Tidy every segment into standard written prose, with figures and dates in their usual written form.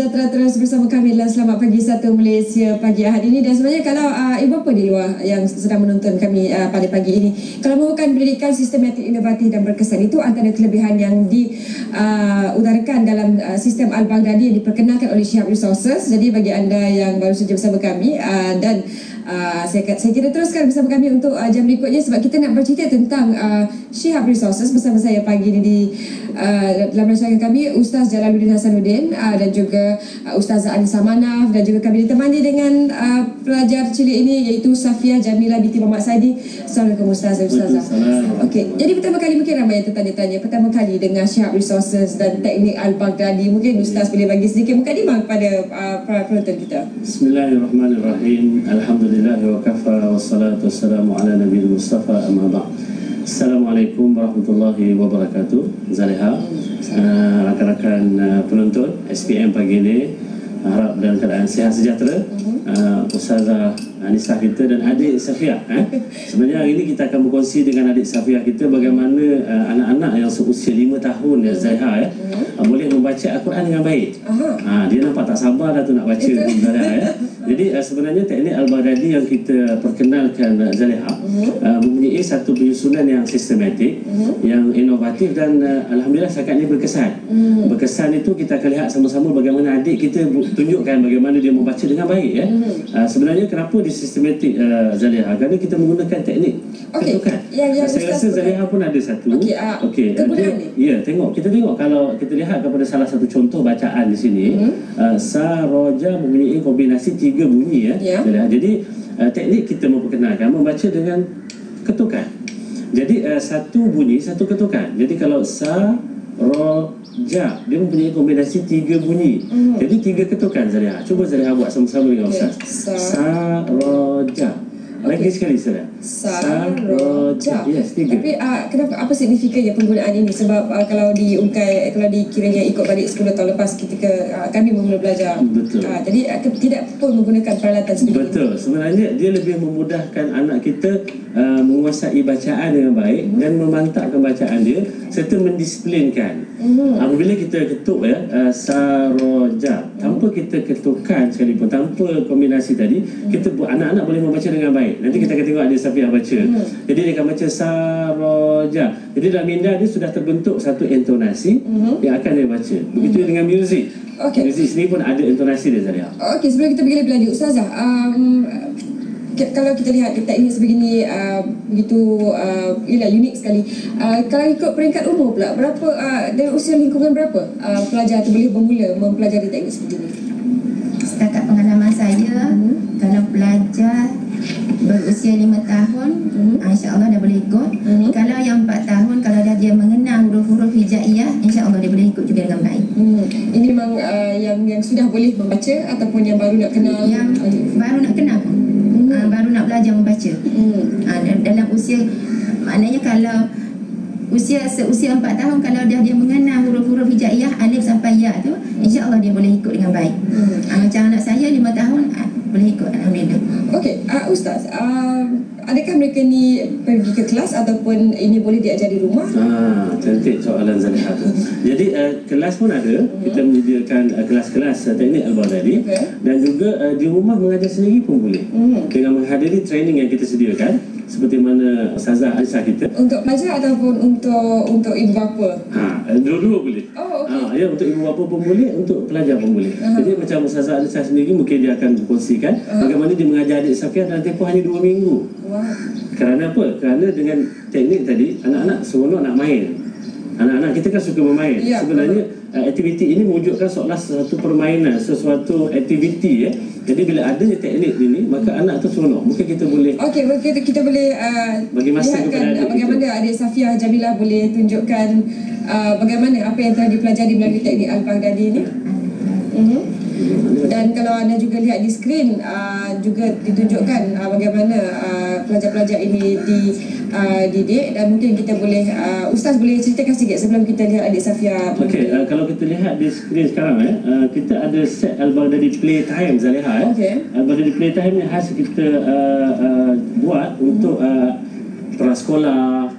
sejahtera terus bersama kami dalam Selamat Pagi Satu Malaysia pagi Ahad ini. Dan sebenarnya kalau ibu bapa di luar yang sedang menonton kami pada pagi ini, kalau mahukan pendidikan sistematik, inovatif dan berkesan, itu antara kelebihan yang diutarakan dalam sistem Al-Baghdadi yang diperkenalkan oleh Shihab Resources. Jadi bagi anda yang baru saja bersama kami dan saya kira teruskan bersama kami untuk jam berikutnya, sebab kita nak bercerita tentang Shihab Resources. Bersama saya pagi ini di dalam rancangan kami Ustaz Jalaluddin Hasanuddin dan juga Ustazah Anisa Manaf, dan juga kami ditemani dengan pelajar cilik ini iaitu Safia Jamila binti Muhammad Saidi. Assalamualaikum Ustazah. Okey, jadi pertama kali mungkin ramai yang tertanya-tanya pertama kali dengan Shihab Resources dan teknik Al-Baghdadi. Mungkin Ustaz boleh bagi sedikit mukadimah kepada para penonton kita. Bismillahirrahmanirrahim. Alhamdulillah wa kafa wassalatu wassalamu ala nabiyil Mustafa amma ba'd. Assalamualaikum warahmatullahi wabarakatuh. Zaleha, rakan-rakan penonton SPM pagi ini, harap dalam keadaan sihat sejahtera. Ustazah Anissa kita dan adik Safia. Sebenarnya hari ini kita akan berkongsi dengan adik Safia kita bagaimana anak-anak yang seusia 5 tahun ya, Zaleha boleh membaca Al-Quran dengan baik. Dia nampak tak sabar dah tu nak baca Zaleha ya. Jadi sebenarnya teknik Al-Baghdadi yang kita perkenalkan Zaleha mempunyai satu penyusunan yang sistematik, yang inovatif dan alhamdulillah setakat ini berkesan. Berkesan itu kita akan lihat sama-sama bagaimana adik kita tunjukkan bagaimana dia membaca dengan baik ya. Sebenarnya kenapa dia sistematik Zaleha? Kerana kita menggunakan teknik ketukan. Saya rasa Zaleha pun ada satu. Kita tengok kalau kita lihat kepada salah satu contoh bacaan di sini, Sa Roja mempunyai kombinasi 3 bunyi ya. Jadi teknik kita memperkenalkan membaca dengan ketukan. Jadi satu bunyi, satu ketukan. Jadi kalau Sa Roja, dia mempunyai kombinasi 3 bunyi. Jadi 3 ketukan Zaleha. Cuba Zaleha buat sama-sama dengan Ustaz. Sa Roja. Lagi sekali Zaleha. Sa Roja. Yes, 3. Tapi kenapa, apa signifikannya penggunaan ini? Sebab kalau diungkai, kalau dikiranya ikut balik 10 tahun lepas ketika kami mula belajar. Betul. Jadi tidak pun menggunakan peralatan seperti ini. Betul. Sebenarnya dia lebih memudahkan anak kita menguasai bacaan dengan baik dan memantapkan bacaan dia serta mendisiplinkan. Apabila kita ketuk ya, Saroja, tanpa kita ketukan sekalipun, tanpa kombinasi tadi, kita anak-anak boleh membaca dengan baik. Nanti kita akan tengok ada Safia baca. Jadi dia akan baca Saroja. Jadi dalam minda dia sudah terbentuk satu intonasi yang akan dia baca. Begitu dengan muzik. Muzik sendiri pun ada intonasi dia Zaleha. Okey, sebelum kita pergi lebih lanjut, Ustazah, kalau kita lihat teknik sebegini begitu unik sekali. Kalau ikut peringkat umur pula, berapa dari usia lingkungan berapa pelajar tu boleh bermula mempelajari teknik seperti ini? Setakat pengalaman saya, kalau pelajar berusia 5 tahun, insya-Allah dah boleh ikut. Kalau yang 4 tahun, kalau dia mengenal huruf-huruf hijaiyah, insya-Allah dia boleh ikut juga dengan baik. Ini memang yang sudah boleh membaca ataupun yang baru nak kenal? Yang baru nak kenal, baru nak belajar membaca. Dalam usia, maknanya kalau seusia 4 tahun, kalau dia mengenal huruf-huruf hijaiyah alif sampai ya tu, insya-Allah dia boleh ikut dengan baik. Macam anak saya 5 tahun boleh ikut, alhamdulillah. Okey, Ustaz, adakah mereka ni pergi ke kelas ataupun ini boleh diajar di rumah? Cantik soalan Zaleha tu. Jadi kelas pun ada. Kita menyediakan kelas-kelas teknik Al-Baghdadi dan juga di rumah mengajar sendiri pun boleh. Dengan menghadiri training yang kita sediakan seperti mana Ustazah Aisyah kita. Untuk pelajar ataupun untuk ibu bapa? Dua-dua boleh. Ya, untuk ibu bapa pun boleh, untuk pelajar pun boleh. Jadi macam Ustazah Aisyah sendiri mungkin dia akan berkongsikan bagaimana dia mengajar adik Safia dalam tempoh hanya 2 minggu. Kerana apa? Kerana dengan teknik tadi, anak-anak seronok nak main. Anak-anak kita kan suka bermain. Sebenarnya aktiviti ini mewujudkan seolah satu permainan, sesuatu aktiviti ya. Jadi bila adanya teknik ini, maka anak tu seronok. Mungkin kita boleh kita boleh bagi masa kepada adik bagaimana adik Safia Jamila boleh tunjukkan bagaimana apa yang telah dipelajari melalui teknik Al-Baghdadi ini. Dan kalau anda juga lihat di skrin juga ditunjukkan bagaimana pelajar-pelajar ini dididik, dan mungkin kita boleh Ustaz boleh ceritakan sikit sebelum kita lihat adik Safia. Kalau kita lihat di skrin sekarang kita ada set Al-Baghdadi Playtime Zaleha. Al-Baghdadi Playtime ni khas kita buat untuk prasekolah,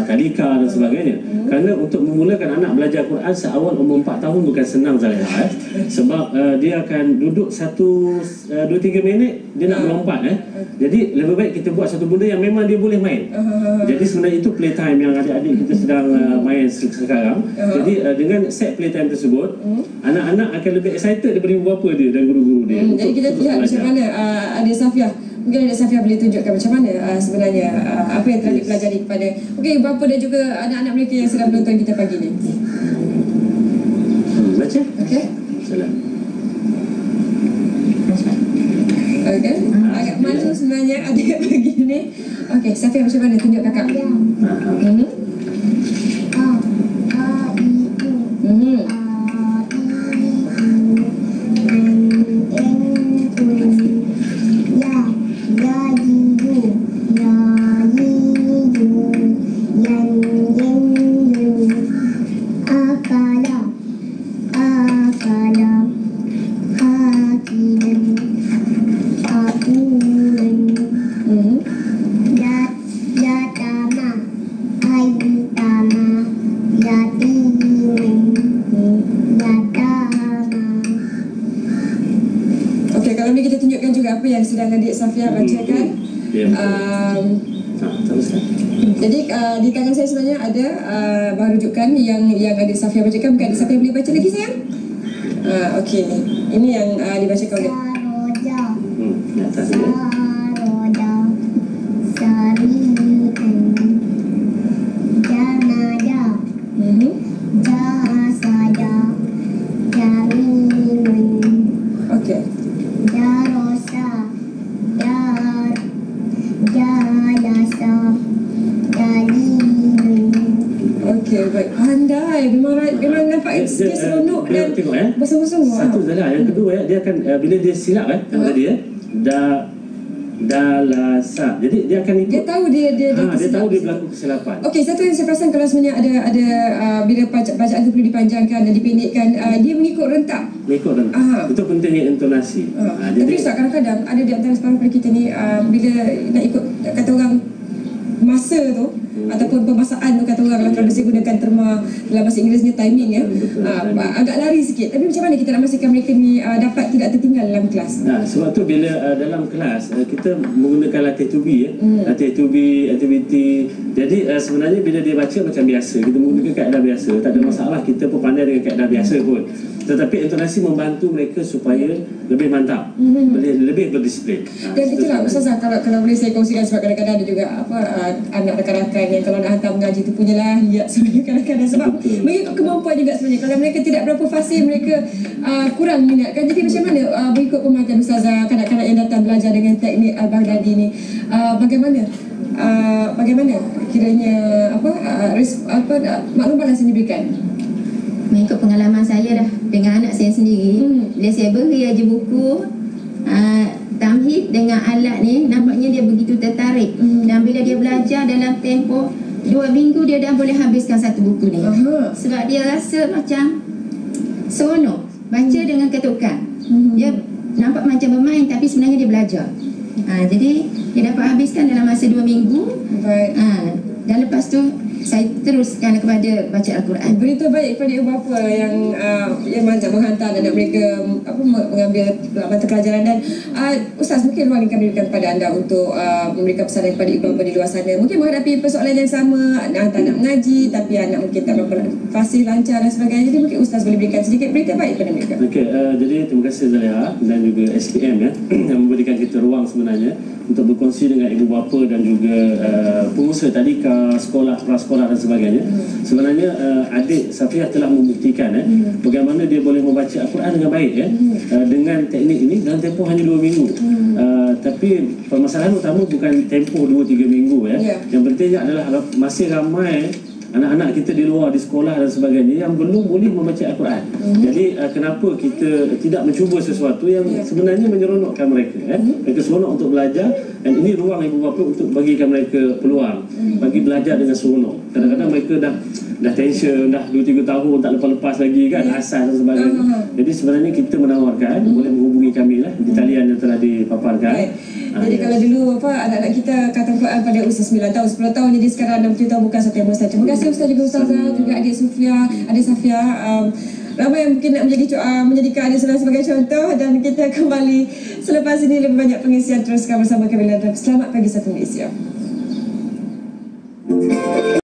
tadika dan sebagainya. Kerana untuk memulakan anak belajar Quran seawal umur 4 tahun bukan senang Zaliha. Sebab dia akan duduk 2-3 minit dia nak melompat. Jadi lebih baik kita buat satu benda yang memang dia boleh main. Jadi sebenarnya itu playtime yang adik-adik kita sedang main sekarang. Jadi dengan set playtime tersebut, anak-anak akan lebih excited daripada ibu bapa dia dan guru-guru dia. Jadi kita lihat macam mana Adik Safia. Mungkin Adik Safia boleh tunjukkan macam mana sebenarnya apa yang telah dipelajari kepada ibu bapa dan juga anak-anak mereka yang sedang menonton kita pagi ni. Baca? Okey. Salam. Okey. Agak malu sebenarnya adik pagi ni. Okey, Safia macam mana tunjuk kakak? Sedang adik Safia bacakan. Jadi di tangan saya sebenarnya ada bahan rujukan yang adik Safia bacakan. Bukan adik Safia boleh baca lagi sayang? Okey, ini yang dibacakan oleh seronok dan bersungguh-sungguh. Satu salah. Yang kedua dia akan bila dia silap tadi dalasa. Jadi dia akan ikut. Dia tahu dia tahu dia berlaku kesilapan. Okey, satu yang saya perasan kalau sebenarnya ada bila bacaan itu perlu dipanjangkan dan dipendekkan, dia mengikut rentak. Mengikut rentak. Itu pentingnya intonasi. Tapi Ustaz, kadang-kadang ada di antara separuh kita ni bila nak ikut kata orang masa tu ataupun pemasakan tu kata orang kalau mesti gunakan terma dalam bahasa Inggerisnya timing agak lari sikit. Tapi macam mana kita nak memastikan mereka ni dapat tidak tertinggal dalam kelas? Sebab tu bila dalam kelas kita menggunakan latih to be latih to be activity. Jadi sebenarnya bila dia baca macam biasa, kita menggunakan kaedah biasa, tak ada masalah, kita pun pandai dengan kaedah biasa pun. Tetapi intonasi membantu mereka supaya lebih mantap, lebih berdisiplin. Dan itulah Ustazah, kalau boleh saya kongsikan, sebab kadang-kadang ada juga anak rakan-rakan yang kalau nak hantar mengaji tu punya lahiat sebenarnya kadang-kadang, sebab mengikut kemampuan juga sebenarnya. Kalau mereka tidak berapa fasih, mereka kurang minatkan. Jadi macam mana berikut pemahaman Ustazah, kanak-kanak yang datang belajar dengan teknik Al-Baghdadi ni, bagaimana kiranya maklumat yang diberikan? Mengikut pengalaman saya dah dengan anak saya sendiri, bila saya beri aja buku tamhid dengan alat ni, nampaknya dia begitu tertarik. Dan bila dia belajar dalam tempoh 2 minggu, dia dah boleh habiskan satu buku ni. Sebab dia rasa macam seronok baca dengan ketukan. Dia nampak macam bermain tapi sebenarnya dia belajar. Jadi dia dapat habiskan dalam masa 2 minggu. Dan lepas tu saya teruskan kepada baca Al-Quran. Berita baik kepada ibu bapa yang banyak menghantar anak mereka mengambil mata pelajaran. Dan Ustaz, mungkin ruang yang kami berikan kepada anda untuk memberikan pesanan kepada ibu bapa di luar sana, mungkin menghadapi persoalan yang sama, anak hantar nak mengaji tapi anak mungkin tak berapa fasih, lancar dan sebagainya. Jadi mungkin Ustaz boleh berikan sedikit berita baik kepada mereka. Okey, jadi terima kasih Zaliha dan juga SPM yang memberikan kita ruang sebenarnya untuk berkongsi dengan ibu bapa dan juga pengusaha tadika, sekolah, prasekolah dan sebagainya. Sebenarnya adik Safia telah membuktikan bagaimana dia boleh membaca Al-Quran dengan baik dengan teknik ini dalam tempoh hanya 2 minggu. Tapi permasalahan utama bukan tempoh 2-3 minggu Yang pentingnya adalah masih ramai anak-anak kita di luar, di sekolah dan sebagainya yang belum boleh membaca Al-Quran. Jadi kenapa kita tidak mencuba sesuatu yang sebenarnya menyeronokkan mereka? Mereka seronok untuk belajar, dan ini ruang ibu bapa untuk bagikan mereka peluang bagi belajar dengan seronok. Kadang-kadang mereka dah tension, dah 2-3 tahun tak lepas-lepas lagi kan, asas dan sebagainya. Jadi sebenarnya kita menawarkan boleh menghubungi kami lah di talian yang telah dipaparkan. Jadi kalau dulu anak-anak kita khatam Quran pada usia 9 tahun, 10 tahun, jadi sekarang 60 tahun bukan satu yang mustahil. Terima kasih Ustaz juga Ustazah, juga adik Sufia, adik Safia. Ramai yang mungkin nak menjadikan adik Safia sebagai contoh, dan kita kembali selepas ini lebih banyak pengisian. Teruskan bersama kami dalam Selamat Pagi Satu Malaysia.